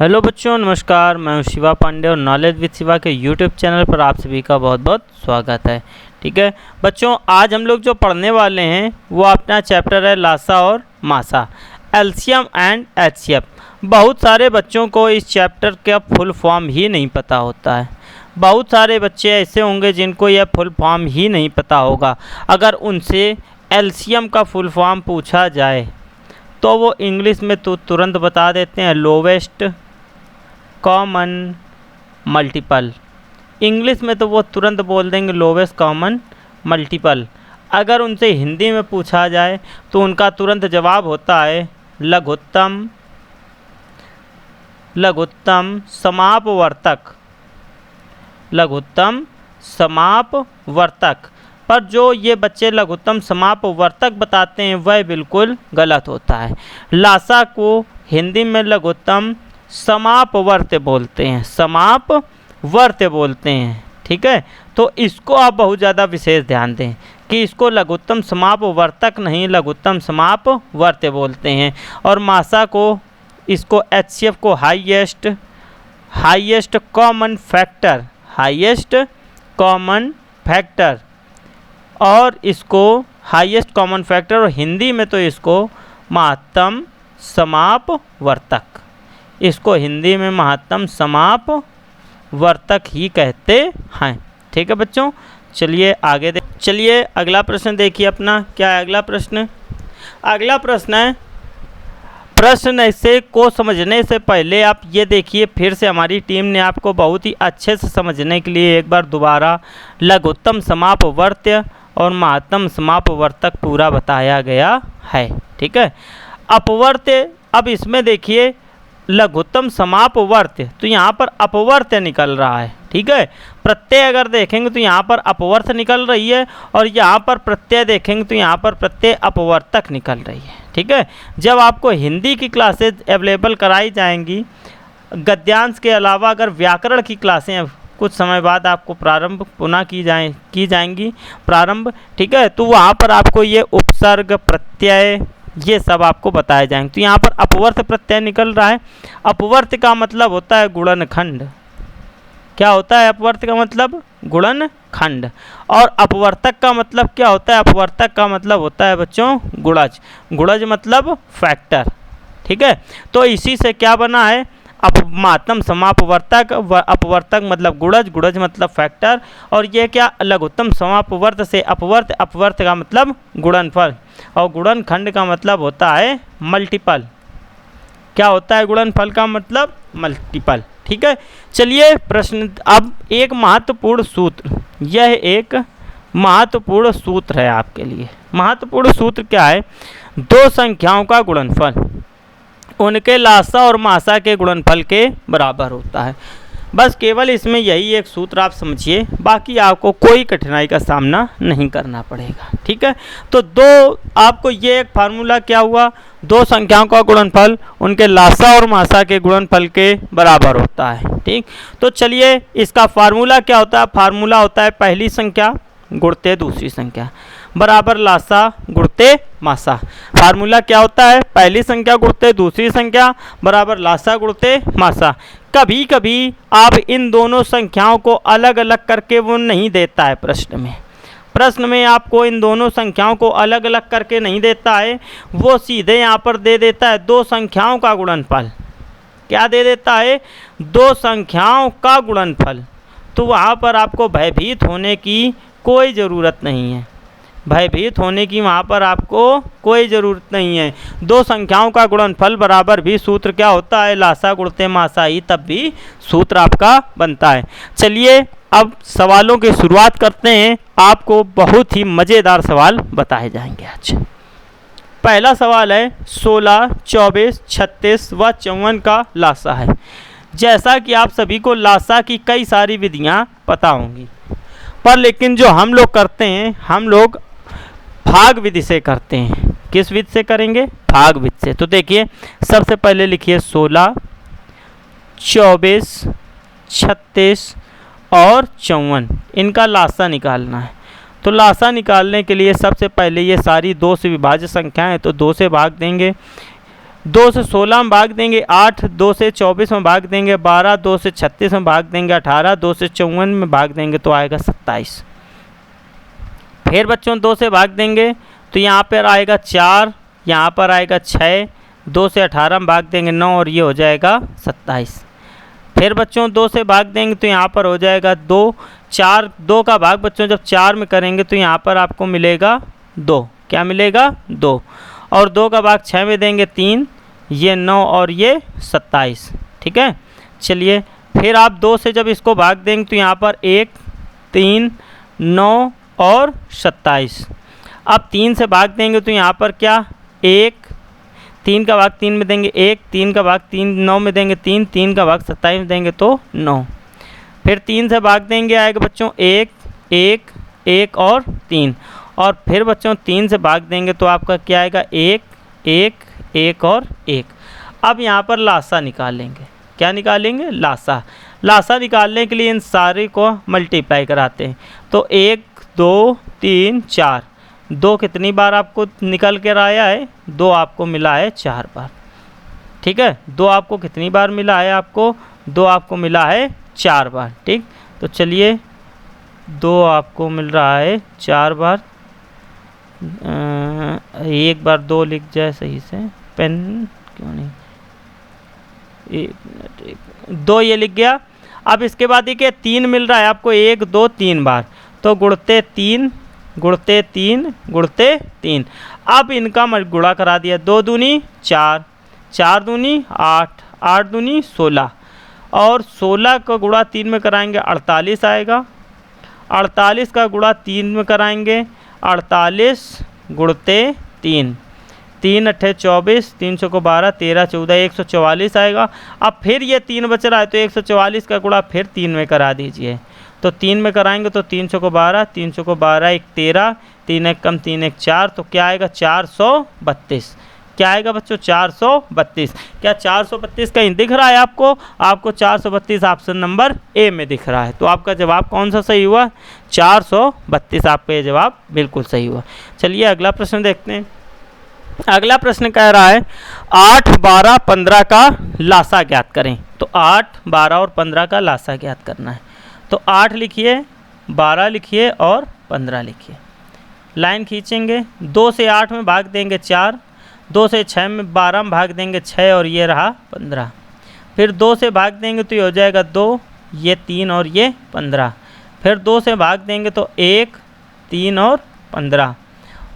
Hello बच्चों, नमस्कार। मैं हूं शिवा पांडे और नॉलेज विद शिवा के यूट्यूब चैनल पर आप सभी का बहुत बहुत स्वागत है। ठीक है बच्चों, आज हम लोग जो पढ़ने वाले हैं वो अपना चैप्टर है लासा और मासा, एलसीएम एंड एचसीएफ। बहुत सारे बच्चों को इस चैप्टर का फुल फॉर्म ही नहीं पता होता है। बहुत सारे बच्चे ऐसे होंगे जिनको यह फुल फॉर्म ही नहीं पता होगा। अगर उनसे एलसीएम का फुल फॉर्म पूछा जाए तो वो इंग्लिश में तो तुरंत बता देते हैं, लोवेस्ट कॉमन मल्टीपल। इंग्लिश में तो वो तुरंत बोल देंगे लोवेस्ट कॉमन मल्टीपल। अगर उनसे हिंदी में पूछा जाए तो उनका तुरंत जवाब होता है लघुत्तम समापवर्तक। लघुत्तम समापवर्तक। पर जो ये बच्चे लघुत्तम समापवर्तक बताते हैं वह बिल्कुल गलत होता है। लासा को हिंदी में लघुत्तम समापवर्त्य बोलते हैं, समापवर्त्य बोलते हैं। ठीक है, तो इसको आप बहुत ज़्यादा विशेष ध्यान दें कि इसको लघुत्तम समापवर्तक नहीं, लघुत्तम समापवर्त्य बोलते हैं। और मासा को, इसको एचसीएफ को हाईएस्ट कॉमन फैक्टर, और इसको हाईएस्ट कॉमन फैक्टर, और हिंदी में तो इसको महत्तम समापवर्तक, इसको हिंदी में महत्तम समापवर्तक ही कहते हैं। ठीक है बच्चों, चलिए आगे चलिए अगला प्रश्न देखिए अपना। क्या है अगला प्रश्न? अगला प्रश्न है, प्रश्न ऐसे को समझने से पहले आप ये देखिए, फिर से हमारी टीम ने आपको बहुत ही अच्छे से समझने के लिए एक बार दोबारा लघुत्तम समापवर्त्य और महत्तम समापवर्तक पूरा बताया गया है। ठीक है, अपवर्त्य, अब इसमें देखिए लघुत्तम समापवर्त्य, तो यहाँ पर अपवर्त्य निकल रहा है। ठीक है, प्रत्यय अगर देखेंगे तो यहाँ पर अपवर्त्य निकल रही है, और यहाँ पर प्रत्यय देखेंगे तो यहाँ पर प्रत्यय अपवर्तक निकल रही है। ठीक है, जब आपको हिंदी की क्लासेज अवेलेबल कराई जाएंगी, गद्यांश के अलावा अगर व्याकरण की क्लासें कुछ समय बाद आपको प्रारंभ पुनः की जाएंगी प्रारंभ। ठीक है, तो वहाँ पर आपको ये उपसर्ग, प्रत्यय, ये सब आपको बताए जाएंगे। तो यहाँ पर अपवर्त प्रत्यय निकल रहा है। अपवर्त का मतलब होता है गुणनखंड। क्या होता है अपवर्त का मतलब? गुणनखंड। और अपवर्तक का मतलब क्या होता है? अपवर्तक का मतलब होता है बच्चों गुणज। गुणज मतलब फैक्टर। ठीक है, तो इसी से क्या बना है? महत्तम समापवर्तक, अपवर्तक मतलब गुणज, गुणज मतलब फैक्टर, और ये क्या लघुत्तम समापवर्त से अपवर्त, अपवर्त का मतलब गुणनफल, और गुणनखंड का मतलब होता है मल्टीपल। क्या होता है गुणनफल का मतलब? मल्टीपल। ठीक है, चलिए प्रश्न, अब एक महत्वपूर्ण सूत्र, यह एक महत्वपूर्ण सूत्र है आपके लिए। महत्वपूर्ण सूत्र क्या है? दो संख्याओं का गुणनफल उनके लासा और मासा के गुणनफल के बराबर होता है। बस केवल इसमें यही एक सूत्र आप समझिए, बाकी आपको कोई कठिनाई का सामना नहीं करना पड़ेगा। ठीक है, तो दो आपको ये एक फार्मूला क्या हुआ? दो संख्याओं का गुणनफल उनके लासा और मासा के गुणनफल के बराबर होता है। ठीक, तो चलिए इसका फार्मूला क्या होता है? फार्मूला होता है पहली संख्या गुणते दूसरी संख्या बराबर लासा गुणते मासा। फार्मूला क्या होता है? पहली संख्या गुणते दूसरी संख्या बराबर लासा गुणते मासा। कभी कभी आप इन दोनों संख्याओं को अलग अलग करके वो नहीं देता है प्रश्न में आपको इन दोनों संख्याओं को अलग अलग करके नहीं देता है, वो सीधे यहाँ पर दे देता है दो संख्याओं का गुणनफल। क्या दे देता है? दो संख्याओं का गुणनफल। तो वहाँ पर आपको भयभीत होने की कोई ज़रूरत नहीं है, भयभीत होने की वहाँ पर आपको कोई ज़रूरत नहीं है। दो संख्याओं का गुणनफल बराबर भी सूत्र क्या होता है? लासा गुणते मासा ही तब भी सूत्र आपका बनता है। चलिए अब सवालों की शुरुआत करते हैं। आपको बहुत ही मज़ेदार सवाल बताए जाएंगे आज। पहला सवाल है 16, 24, 36 व 54 का लासा है। जैसा कि आप सभी को लासा की कई सारी विधियाँ पता होंगी, पर लेकिन जो हम लोग करते हैं, हम लोग भाग विधि से करते हैं। किस विधि से करेंगे? भाग विधि से। तो देखिए सबसे पहले लिखिए 16, 24, 36 और 54, इनका लासा निकालना है। तो लासा निकालने के लिए सबसे पहले ये सारी 2 से विभाज्य संख्याएं हैं, तो 2 से भाग देंगे। 2 से 16 में भाग देंगे 8, 2 से 24 में भाग देंगे 12, 2 से 36 में भाग देंगे 18, 2 से 54 में भाग देंगे तो आएगा 27। फिर बच्चों 2 से भाग देंगे तो यहाँ पर आएगा 4, यहाँ पर आएगा 6, 2 से 18 में भाग देंगे 9 और ये हो जाएगा 27। फिर बच्चों 2 से भाग देंगे तो यहाँ पर हो जाएगा 2, 4, 2 का भाग बच्चों जब 4 में करेंगे तो यहाँ पर आपको मिलेगा 2, क्या मिलेगा 2, और 2 का भाग 6 में देंगे 3, ये 9 और ये 27। ठीक है, चलिए फिर आप 2 से जब इसको भाग देंगे तो यहाँ पर 1, 3, 9 और 27। अब 3 से भाग देंगे तो यहाँ पर क्या 1, 3 का भाग 3 में देंगे 1, 3 का भाग 3 9 में देंगे 3, 3 का भाग 27 में देंगे तो 9। फिर 3 से भाग देंगे आएगा बच्चों 1, 1, 1 और 3, और फिर बच्चों 3 से भाग देंगे तो आपका क्या आएगा 1, 1, 1 और 1। अब यहाँ पर लासा निकालेंगे, क्या निकालेंगे लासा। लासा निकालने के लिए इन सारे को मल्टीप्लाई कराते हैं तो 1, 2, 3, 4, 2 कितनी बार आपको निकल कर आया है 2 आपको मिला है 4 बार। ठीक है, 2 आपको कितनी बार मिला है आपको 2 आपको मिला है 4 बार। ठीक, तो चलिए 2 आपको मिल रहा है 4 बार, एक बार 2 लिख जाए सही से, पेन क्यों नहीं, 2 ये लिख गया। अब इसके बाद देखिए 3 मिल रहा है आपको 1, 2, 3 बार, तो गुणते 3 गुणते 3 गुणते 3। अब इनका गुणा करा दिया, 2 दूनी 4, 4 दूनी 8, 8 दूनी 16, और 16 का गुणा 3 में कराएंगे 48 आएगा, 48 का गुणा 3 में कराएंगे 48 गुणते 3, 3 अट्ठे 24, 3 को 12, 13 14 144 आएगा। अब फिर ये 3 बच रहा है तो 144 का गुणा फिर 3 में करा दीजिए, तो 3 में कराएंगे तो 3 को 12, 3 को 12 1 13, 3 1 कम 3 1 4, तो क्या आएगा 432। क्या आएगा बच्चों 432। क्या 432 कहीं दिख रहा है आपको? आपको 432 ऑप्शन नंबर ए में दिख रहा है, तो आपका जवाब कौन सा सही हुआ? 432 आपका ये जवाब बिल्कुल सही हुआ। चलिए अगला प्रश्न देखते हैं। अगला प्रश्न कह रहा है 8, 12, 15 का लासा ज्ञात करें। तो 8, 12 और 15 का लासा ज्ञात करना है। तो 8 लिखिए, 12 लिखिए और 15 लिखिए। लाइन खींचेंगे, 2 से 8 में भाग देंगे 4, 2 से 6 में 12 में भाग देंगे 6 और ये रहा 15। फिर 2 से भाग देंगे तो ये हो जाएगा 2, ये 3 और ये 15। फिर 2 से भाग देंगे तो 1, 3 और 15,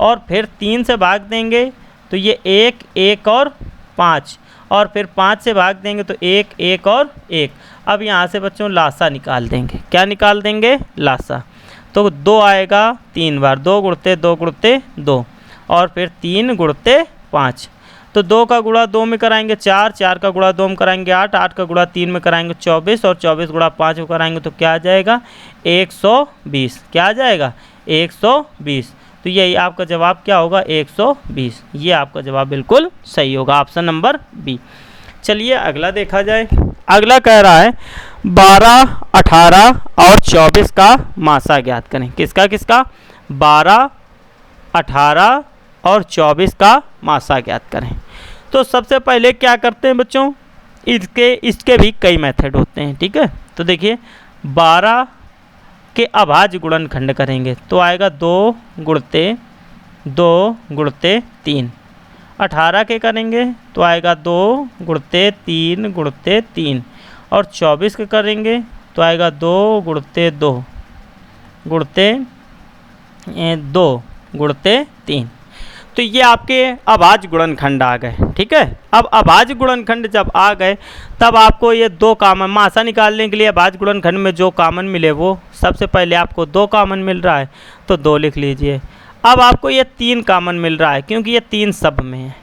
और फिर 3 से भाग देंगे तो ये 1, 1 और 5, और फिर 5 से भाग देंगे तो 1, 1 और 1। अब यहाँ से बच्चों लासा निकाल देंगे। क्या निकाल देंगे? लासा। तो 2 आएगा 3 बार, 2 गुणते 2 गुणते 2, और फिर 3 गुणते 5। तो 2 का गुणा 2 में कराएंगे 4, 4 का गुणा 2 में कराएंगे 8, 8 का गुणा 3 में कराएंगे 24, और 24 गुणा 5 में कराएंगे तो क्या आ जाएगा? 120। क्या आ जाएगा? 120। तो यही आपका जवाब क्या होगा? 120। ये आपका जवाब बिल्कुल सही होगा, ऑप्शन नंबर बी। चलिए अगला देखा जाए। अगला कह रहा है 12, 18 और 24 का मासा ज्ञात करें। किसका किसका? 12, 18 और 24 का मासा ज्ञात करें। तो सबसे पहले क्या करते हैं बच्चों, इसके भी कई मेथड होते हैं। ठीक है, तो देखिए 12 के अभाज्य गुणनखंड करेंगे तो आएगा 2 गुणते 2 गुणते 3। 18 के करेंगे तो आएगा 2 गुणते 3 गुणते 3, और 24 के करेंगे तो आएगा 2 गुणते 2 गुणते 2 गुणते 3। तो ये आपके अभाज्य गुणनखंड आ गए। ठीक है, अब अभाज्य गुणनखंड जब आ गए तब आपको ये 2 कामन मासा निकालने के लिए अभाज्य गुणनखंड में जो कामन मिले वो सबसे पहले आपको 2 कामन मिल रहा है तो 2 लिख लीजिए। अब आपको ये 3 कामन मिल रहा है क्योंकि ये 3 सब में है।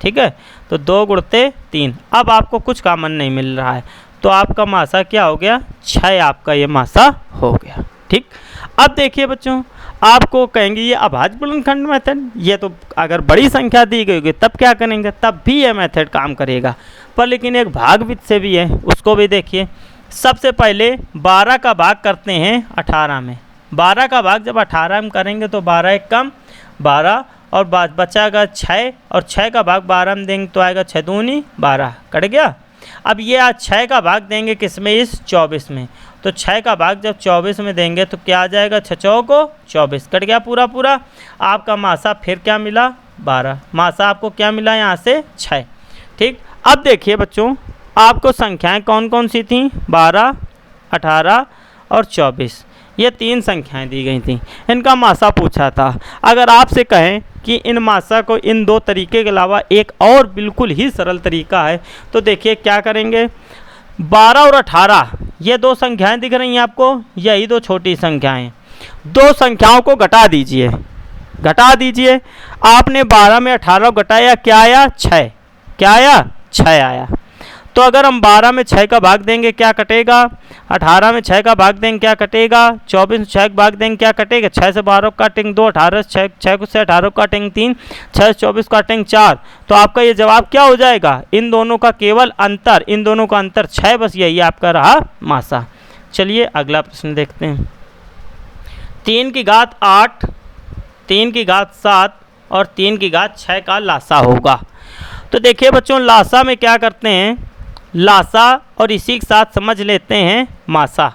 ठीक है, तो 2 गुणते 3। अब आपको कुछ कामन नहीं मिल रहा है तो आपका मासा क्या हो गया? 6 आपका ये मासा हो गया। ठीक, अब देखिए बच्चों, आपको कहेंगे ये अभाज्य गुणनखंड मेथड, ये तो अगर बड़ी संख्या दी गई होगी तब क्या करेंगे, तब भी ये मेथड काम करेगा, पर लेकिन एक भागविध से भी है, उसको भी देखिए। सबसे पहले 12 का भाग करते हैं 18 में। 12 का भाग जब 18 में करेंगे तो 12 एक कम 12 और बचाएगा 6 और 6 का भाग 12 में देंगे तो आएगा 6 दूनी 12, कट गया। अब ये आज 6 का भाग देंगे किस में, इस 24 में, तो 6 का भाग जब 24 में देंगे तो क्या आ जाएगा, 6 चौको 24, कट गया पूरा पूरा। आपका मासा फिर क्या मिला, 12, मासा आपको क्या मिला यहाँ से 6। ठीक, अब देखिए बच्चों आपको संख्याएं कौन कौन सी थी, 12, 18 और 24, ये 3 संख्याएं दी गई थी, इनका मासा पूछा था। अगर आपसे कहें कि इन मासा को इन 2 तरीके के अलावा एक और बिल्कुल ही सरल तरीका है, तो देखिए क्या करेंगे, 12 और 18 ये 2 संख्याएं दिख रही हैं आपको, यही 2 छोटी संख्याएं, 2 संख्याओं को घटा दीजिए, घटा दीजिए। आपने 12 में 18 घटाया, क्या आया, 6, क्या आया, 6 आया। तो अगर हम 12 में 6 का भाग देंगे क्या कटेगा, 18 में 6 का भाग देंगे क्या कटेगा, 24 में 6 का भाग देंगे क्या कटेगा, 6 से 12 काटेंगे 2, 18 से 6 से 18 काटेंगे 3, 6 से 24 काटेंगे 4। तो आपका ये जवाब क्या हो जाएगा, इन दोनों का केवल अंतर, इन दोनों का अंतर 6, बस यही आपका रहा मासा। चलिए अगला प्रश्न देखते हैं। 3 की घात 8, 3 की घात 7 और 3 की घात 6 का लासा होगा। तो देखिए बच्चों लासा में क्या करते हैं, लासा और इसी के साथ समझ लेते हैं मासा,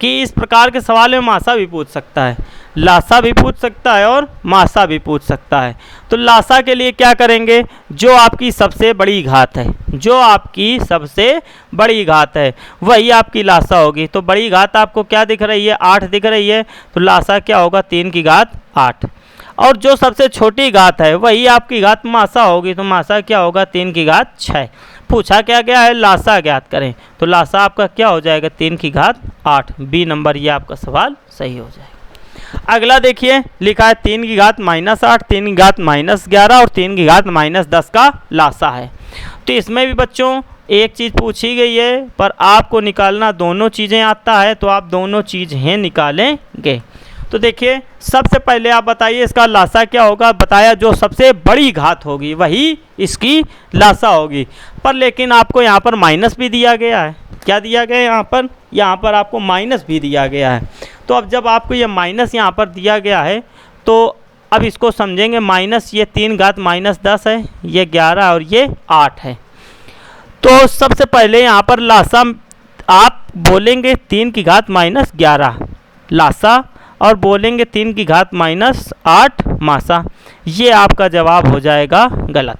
कि इस प्रकार के सवाल में मासा भी पूछ सकता है, लासा भी पूछ सकता है और मासा भी पूछ सकता है। तो लासा के लिए क्या करेंगे, जो आपकी सबसे बड़ी घात है, जो आपकी सबसे बड़ी घात है वही आपकी लासा होगी। तो बड़ी घात आपको क्या दिख रही है, 8 दिख रही है, तो लासा क्या होगा, 3 की घात 8। और जो सबसे छोटी घात है वही आपकी घात मासा होगी, तो मासा क्या होगा, 3 की घात 6। पूछा क्या गया है, लासा ज्ञात करें, तो लासा आपका क्या हो जाएगा, 3 की घात 8, बी नंबर ये आपका सवाल सही हो जाएगा। अगला देखिए लिखा है 3 की घात -8, 3 की घात -11 और 3 की घात -10 का लासा है। तो इसमें भी बच्चों एक चीज़ पूछी गई है, पर आपको निकालना दोनों चीज़ें आता है, तो आप दोनों चीज़ें निकालेंगे। तो देखिए सबसे पहले आप बताइए इसका लासा क्या होगा, बताया जो सबसे बड़ी घात होगी वही इसकी लासा होगी। पर लेकिन आपको यहाँ पर माइनस भी दिया गया है, क्या दिया गया है यहाँ पर आपको माइनस भी दिया गया है। तो अब जब आपको ये माइनस यहाँ पर दिया गया है तो अब इसको समझेंगे, माइनस ये 3 घात -10 है, ये 11 और ये 8 है। तो सबसे पहले यहाँ पर लासा आप बोलेंगे 3 की घात -11 लासा और बोलेंगे 3 की घात -8 मासा, ये आपका जवाब हो जाएगा गलत।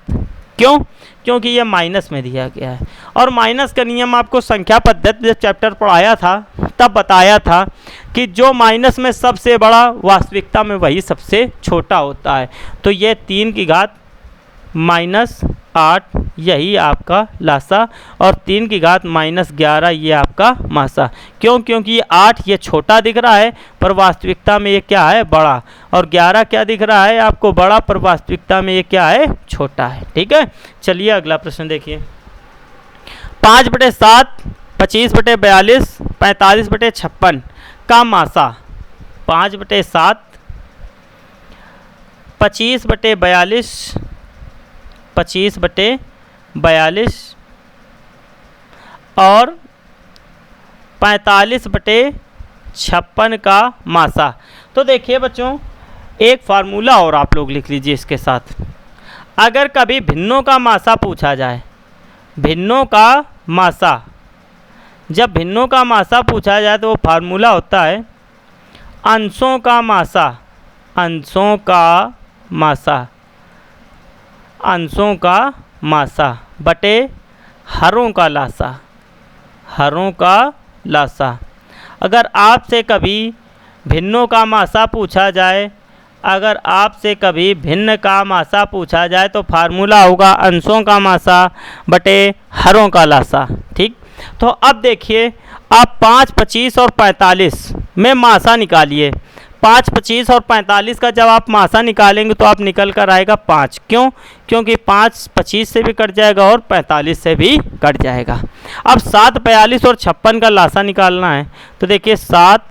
क्यों, क्योंकि ये माइनस में दिया गया है, और माइनस का नियम आपको संख्या पद्धति जब चैप्टर पढ़ाया था तब बताया था कि जो माइनस में सबसे बड़ा वास्तविकता में वही सबसे छोटा होता है। तो ये 3 की घात -8 यही आपका लासा और 3 की घात -11 ये आपका मासा। क्यों, क्योंकि ये 8 ये छोटा दिख रहा है पर वास्तविकता में ये क्या है, बड़ा, और 11 क्या दिख रहा है आपको, बड़ा, पर वास्तविकता में ये क्या है, छोटा है। ठीक है, चलिए अगला प्रश्न देखिए। 5/7, 25/42, 45/56 का मासा, 5/7, 25/42, 25/42 और 45/56 का मासा। तो देखिए बच्चों एक फार्मूला और आप लोग लिख लीजिए इसके साथ। अगर कभी भिन्नों का मासा पूछा जाए, भिन्नों का मासा, जब भिन्नों का मासा पूछा जाए तो वो फार्मूला होता है अंशों का मासा, अंशों का मासा, अंशों का मासा बटे हरों का लासा, हरों का लासा। अगर आपसे कभी भिन्नों का मासा पूछा जाए, अगर आपसे कभी भिन्न का मासा पूछा जाए तो फार्मूला होगा अंशों का मासा बटे हरों का लासा। ठीक, तो अब देखिए आप 5, 25 और 45 में मासा निकालिए। 5, 25 और 45 का जब आप मासा निकालेंगे तो आप निकल कर आएगा 5। क्यों, क्योंकि 5 25 से भी कट जाएगा और 45 से भी कट जाएगा। अब 7, 42 और 56 का लासा निकालना है। तो देखिए 7,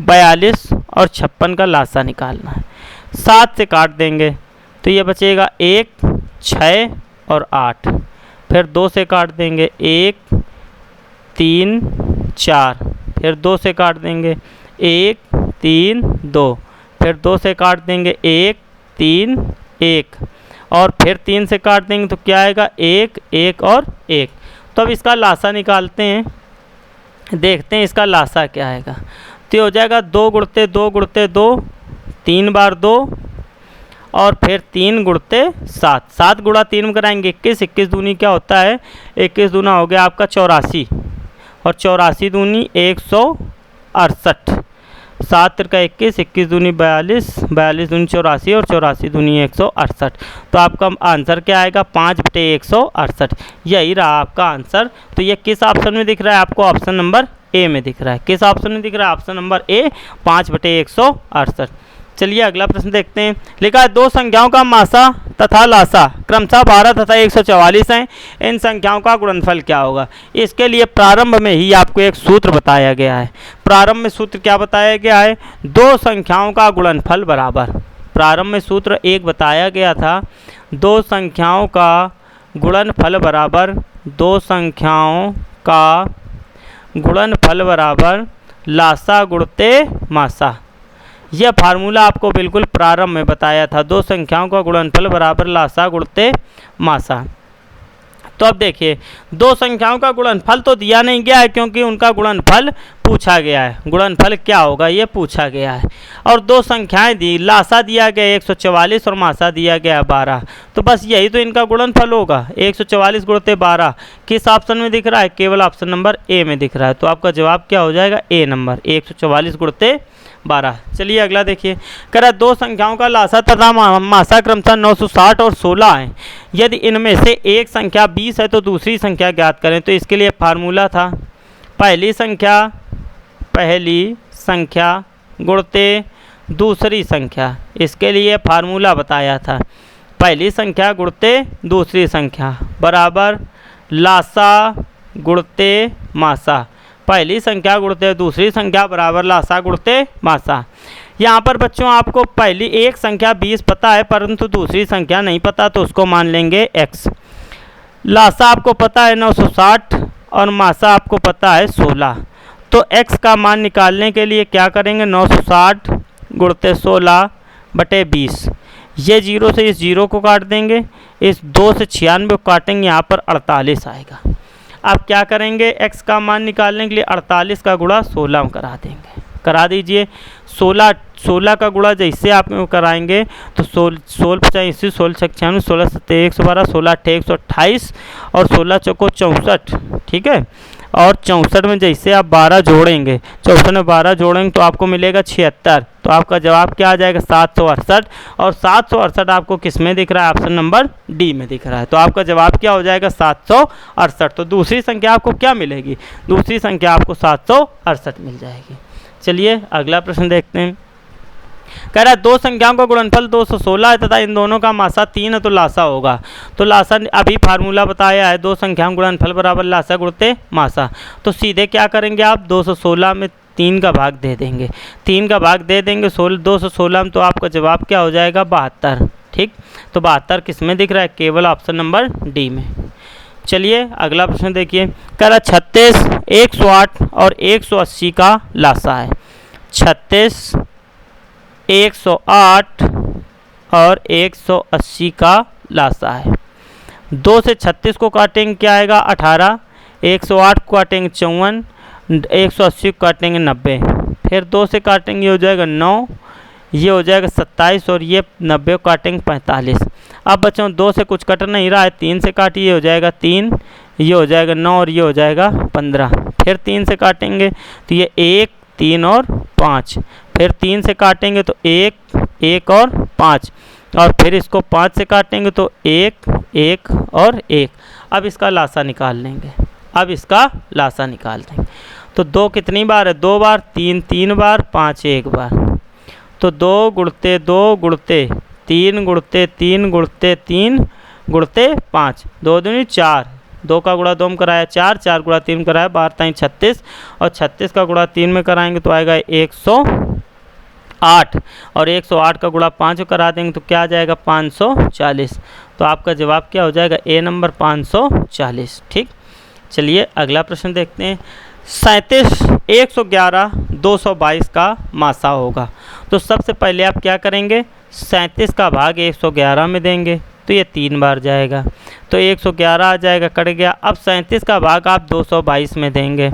42 और 56 का लासा निकालना है। 7 से काट देंगे तो ये बचेगा 1, 6 और 8, फिर 2 से काट देंगे 1, 3, 4, फिर 2 से काट देंगे 1, 3, 2, फिर 2 से काट देंगे 1, 3 1 और फिर 3 से काट देंगे तो क्या आएगा 1 1 और 1। तो अब इसका लासा निकालते हैं, देखते हैं इसका लासा क्या आएगा। तो हो जाएगा 2 गुणते 2 गुणते 2, 3 बार 2 और फिर 3 गुणते 7, 7 गुणा 3 में कराएंगे 21, 21 दूनी क्या होता है 21 दूना हो गया आपका 84 और 84 दूनी 168, 7 तिरका 21, 21 दूनी 42, 42 दूनी 84 और 84 दूनी 168। तो आपका आंसर क्या आएगा 5/168, यही रहा आपका आंसर। तो ये किस ऑप्शन में दिख रहा है आपको, ऑप्शन नंबर ए में दिख रहा है। किस ऑप्शन में दिख रहा है, ऑप्शन नंबर ए 5/168। चलिए अगला प्रश्न देखते हैं। लिखा है 2 संख्याओं का मासा तथा लासा क्रमशः 12 तथा 144 हैं, इन संख्याओं का गुणनफल क्या होगा। इसके लिए प्रारंभ में ही आपको एक सूत्र बताया गया है। प्रारंभ में सूत्र क्या बताया गया है, 2 संख्याओं का गुणनफल बराबर। प्रारंभ में सूत्र एक बताया गया था, 2 संख्याओं का गुणनफल बराबर, 2 संख्याओं का गुणनफल बराबर लासा गुणते मासा। यह फार्मूला आपको बिल्कुल प्रारंभ में बताया था, 2 संख्याओं का गुणनफल बराबर लासा गुणते मासा। तो अब देखिए 2 संख्याओं का गुणनफल तो दिया नहीं गया है क्योंकि उनका गुणनफल पूछा गया है, गुणनफल क्या होगा ये पूछा गया है। और 2 संख्याएं दी, लासा दिया गया 144 और मासा दिया गया 12, तो बस यही तो इनका गुणनफल होगा। 144 गुणते 12 किस ऑप्शन में दिख रहा है, केवल ऑप्शन नंबर ए में दिख रहा है। तो आपका जवाब क्या हो जाएगा, ए नंबर 144 गुणते 12। चलिए अगला देखिए, कह रहा 2 संख्याओं का लासा तथा मासा क्रमशः 960 और 16 है, यदि इनमें से एक संख्या 20 है तो दूसरी संख्या ज्ञात करें। तो इसके लिए फार्मूला था पहली संख्या गुणते दूसरी संख्या, इसके लिए फार्मूला बताया था पहली संख्या गुणते दूसरी संख्या बराबर लासा गुणते मासा। पहली संख्या गुणते दूसरी संख्या बराबर लासा गुणते मासा। यहाँ पर बच्चों आपको पहली एक संख्या 20 पता है परंतु दूसरी संख्या नहीं पता, तो उसको मान लेंगे x। लासा आपको पता है 960 और मासा आपको पता है 16। तो x का मान निकालने के लिए क्या करेंगे, 960 गुणते 16 बटे 20, ये 0 से इस 0 को काट देंगे, इस 2 से 96 को काटेंगे, यहाँ पर 48 आएगा। आप क्या करेंगे, x का मान निकालने के लिए 48 का गुणा 16 करा देंगे, करा दीजिए। 16 का गुणा जैसे आप कराएंगे तो 16 85 16 96 16 7 112 16 128 और 16 चौको 64, ठीक है। और 64 में जैसे आप 12 जोड़ेंगे, 64 में 12 जोड़ेंगे तो आपको मिलेगा 76। तो आपका जवाब क्या आ जाएगा 768। और 768 आपको किस में दिख रहा है, ऑप्शन नंबर डी में दिख रहा है। तो आपका जवाब क्या हो जाएगा 768। तो दूसरी संख्या आपको क्या मिलेगी, दूसरी संख्या आपको 768 मिल जाएगी। चलिए अगला प्रश्न देखते हैं। कह रहा है 2 संख्याओं का गुणनफल 216 है तथा इन दोनों का मासा 3 है तो लासा होगा। तो लासा अभी फार्मूला बताया है, 2 संख्याओं का गुणनफल बराबर लासा गुणते मासा। तो सीधे क्या करेंगे आप, 216 में 3 का भाग दे देंगे, 3 का भाग दे देंगे 216 में, तो आपका जवाब क्या हो जाएगा 72, ठीक। तो 72 किस में दिख रहा है, केवल ऑप्शन नंबर डी में। चलिए अगला प्रश्न देखिए। कह रहा 36 108 और 180 का लासा है। 36 108 और 180 का लासा है। 2 से 36 को काटेंगे क्या आएगा 18, 108 को काटेंगे 54, 180 को काटेंगे 90, फिर 2 से काटेंगे हो जाएगा 9, ये हो जाएगा 27 और ये 90 को काटेंगे 45। अब बच्चों 2 से कुछ कट नहीं रहा है, 3 से काटिए हो जाएगा 3, ये हो जाएगा 9 और ये हो जाएगा 15, फिर 3 से काटेंगे तो ये 1 3 और 5, फिर 3 से काटेंगे तो 1 1 और 5, और फिर इसको 5 से काटेंगे तो 1 1 और 1। अब इसका लासा निकाल लेंगे, अब इसका लासा निकाल देंगे। तो 2 कितनी बार है, 2 बार, 3 3 बार, 5 1 बार। तो 2 गुणते 2 गुणते 3 गुणते 3 गुणते 3 गुणते 5, 2 दूनी 4, 2 का गुणा 2 में कराया 4, 4 गुणा 3 में कराया 12 36, और 36 का गुणा 3 में कराएंगे तो आएगा 108, और 108 का गुणा 5 करा देंगे तो क्या आ जाएगा 540। तो आपका जवाब क्या हो जाएगा, ए नंबर 540, ठीक। चलिए अगला प्रश्न देखते हैं। 37 111 222 का मासा होगा। तो सबसे पहले आप क्या करेंगे, 37 का भाग 111 में देंगे तो ये 3 बार जाएगा, तो 111 आ जाएगा, कट गया। अब 37 का भाग आप 222 में देंगे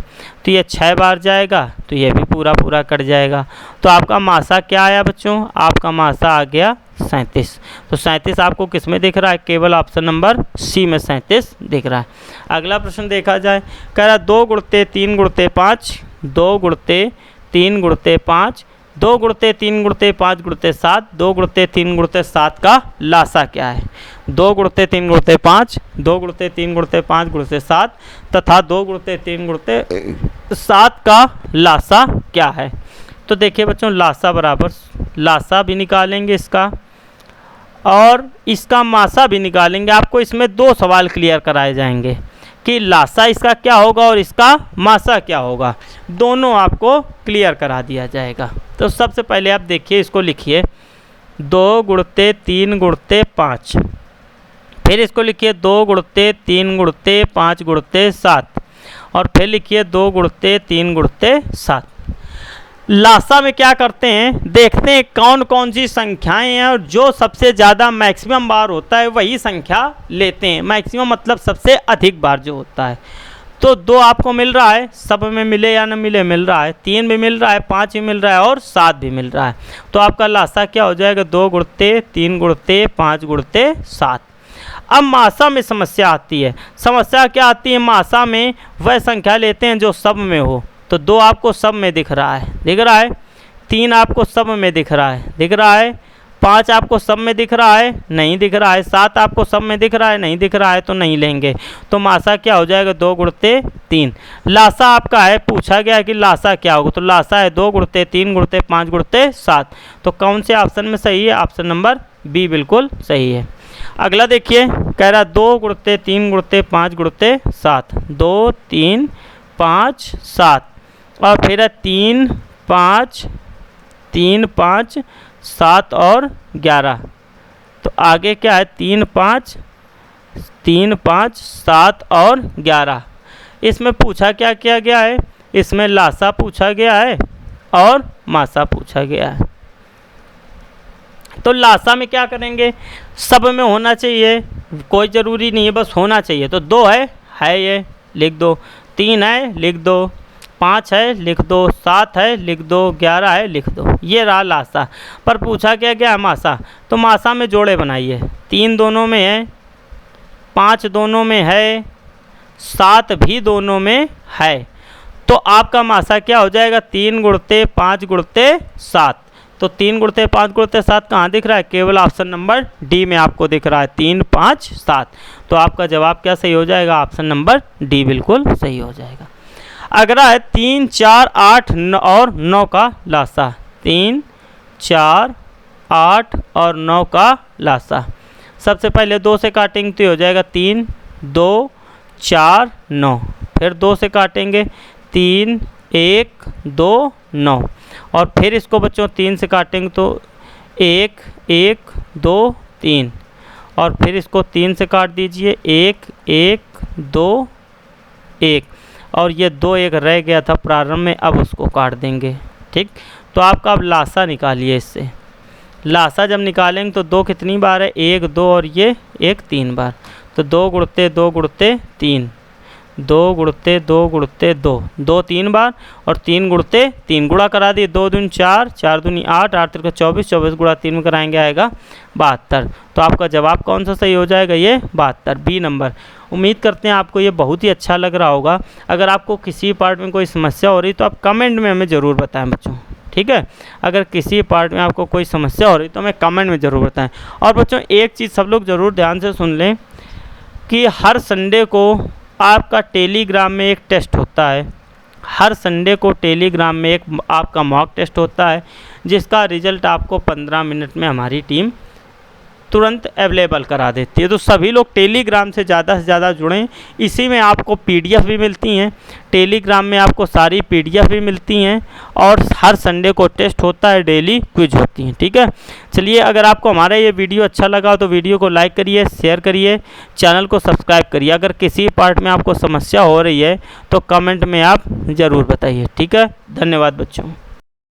तो ये 6 बार जाएगा, तो ये भी पूरा पूरा कट जाएगा। तो आपका मासा क्या आया बच्चों? आपका मासा आ गया 37। तो 37 आपको किस में दिख रहा है? केवल ऑप्शन नंबर सी में 37 दिख रहा है। अगला प्रश्न देखा जाए, कह रहा 2 गुणते 3 गुणते 5, 2 गुणते 3 गुणते 5, 2 गुणते 3 गुणते 5 गुणते 7, 2 गुणते 3 गुणते 7 का लासा क्या है? 2 गुणते 3 गुणते 5, 2 गुणते 3 गुणते 5 गुणते 7 तथा 2 गुणते 3 गुणते 7 का लासा क्या है? तो देखिए बच्चों, लासा बराबर लासा भी निकालेंगे इसका और इसका मासा भी निकालेंगे। आपको इसमें 2 सवाल क्लियर कराए जाएंगे कि लासा इसका क्या होगा और इसका मासा क्या होगा, दोनों आपको क्लियर करा दिया जाएगा। तो सबसे पहले आप देखिए, इसको लिखिए 2 गुणते 3 गुणते 5, फिर इसको लिखिए 2 गुणते 3 गुणते 5 गुणते 7 और फिर लिखिए 2 गुणते 3 गुणते 7। लासा में क्या करते हैं, देखते हैं कौन कौन सी संख्याएं हैं और जो सबसे ज़्यादा मैक्सिमम बार होता है वही संख्या लेते हैं। मैक्सिमम मतलब सबसे अधिक बार जो होता है। तो 2 आपको मिल रहा है, सब में मिले या न मिले मिल रहा है, 3 भी मिल रहा है, 5 भी मिल रहा है और 7 भी मिल रहा है। तो आपका लासा क्या हो जाएगा? 2 गुणते 3 गुणते 5 गुणते 7। अब मासा में समस्या आती है। समस्या क्या आती है? मासा में वह संख्या लेते हैं जो सब में हो। तो 2 आपको सब में दिख रहा है, 3 आपको सब में दिख रहा है, 5 आपको सब में दिख रहा है, नहीं दिख रहा है, 7 आपको सब में दिख रहा है, नहीं दिख रहा है, तो नहीं लेंगे। तो मासा क्या हो जाएगा? 2 गुणते 3। लासा आपका है, पूछा गया है कि लासा क्या होगा, तो लासा है 2 गुणते 3 गुणते 5 गुणते 7। तो कौन से ऑप्शन में सही है? ऑप्शन नंबर बी बिल्कुल सही है। अगला देखिए, कह रहा 2 गुणते 3 गुणते 5 गुणते 7, 2 3 5 7 और फिर है 3 5 7 और 11। तो आगे क्या है? 3 5 7 और 11। इसमें पूछा क्या किया गया है? इसमें लासा पूछा गया है और मासा पूछा गया है। तो लासा में क्या करेंगे? सब में होना चाहिए, कोई ज़रूरी नहीं है, बस होना चाहिए। तो 2 है ये लिख दो, 3 है लिख दो, 5 है लिख दो, 7 है लिख दो, 11 है लिख दो। ये रहा लासा। पर पूछा क्या गया? मासा। तो मासा में जोड़े बनाइए, 3 दोनों में है, 5 दोनों में है, 7 भी दोनों में है। तो आपका मासा क्या हो जाएगा? 3 गुणते 5 गुणते 7। तो 3 गुणते 5 गुणते 7 कहाँ दिख रहा है? केवल ऑप्शन नंबर डी में आपको दिख रहा है, 3 5 7। तो आपका जवाब क्या सही हो जाएगा? ऑप्शन नंबर डी बिल्कुल सही हो जाएगा। अगला है 3 4 8 9 और 9 का लासा। 3 4 8 और 9 का लासा। सबसे पहले 2 से काटेंगे तो हो जाएगा 3 2 4 9, फिर 2 से काटेंगे 3 1 2 9 और फिर इसको बच्चों 3 से काटेंगे तो 1 1 2 3 और फिर इसको 3 से काट दीजिए 1 1 2 1 और ये 2 1 रह गया था प्रारंभ में, अब उसको काट देंगे। ठीक, तो आपका अब लासा निकालिए। इससे लासा जब निकालेंगे तो 2 कितनी बार है? 1 2 और ये 1 3 बार। तो 2 गुणते 2 गुणते 3, 2 गुणते 2 गुणते 2, 2 3 बार और 3 गुणते 3, गुणा करा दिए, 2 दूनी 4 4 दूनी 8 8 3 24, 24 गुणा 3 में कराएंगे आएगा 72। तो आपका जवाब कौन सा सही हो जाएगा? ये 72, बी नंबर। उम्मीद करते हैं आपको ये बहुत ही अच्छा लग रहा होगा। अगर आपको किसी पार्ट में कोई समस्या हो रही तो आप कमेंट में हमें ज़रूर बताएं बच्चों, ठीक है। अगर किसी पार्ट में आपको कोई समस्या हो रही तो हमें कमेंट में ज़रूर बताएं। और बच्चों एक चीज़ सब लोग ज़रूर ध्यान से सुन लें कि हर संडे को आपका टेलीग्राम में एक टेस्ट होता है। हर संडे को टेलीग्राम में एक आपका मॉक टेस्ट होता है, जिसका रिज़ल्ट आपको 15 मिनट में हमारी टीम तुरंत अवेलेबल करा देती है। तो सभी लोग टेलीग्राम से ज़्यादा जुड़ें। इसी में आपको पीडीएफ भी मिलती हैं, टेलीग्राम में आपको सारी पीडीएफ भी मिलती हैं और हर संडे को टेस्ट होता है, डेली क्विज होती हैं, ठीक है। चलिए, अगर आपको हमारा ये वीडियो अच्छा लगा तो वीडियो को लाइक करिए, शेयर करिए, चैनल को सब्सक्राइब करिए। अगर किसी पार्ट में आपको समस्या हो रही है तो कमेंट में आप ज़रूर बताइए, ठीक है। धन्यवाद बच्चों।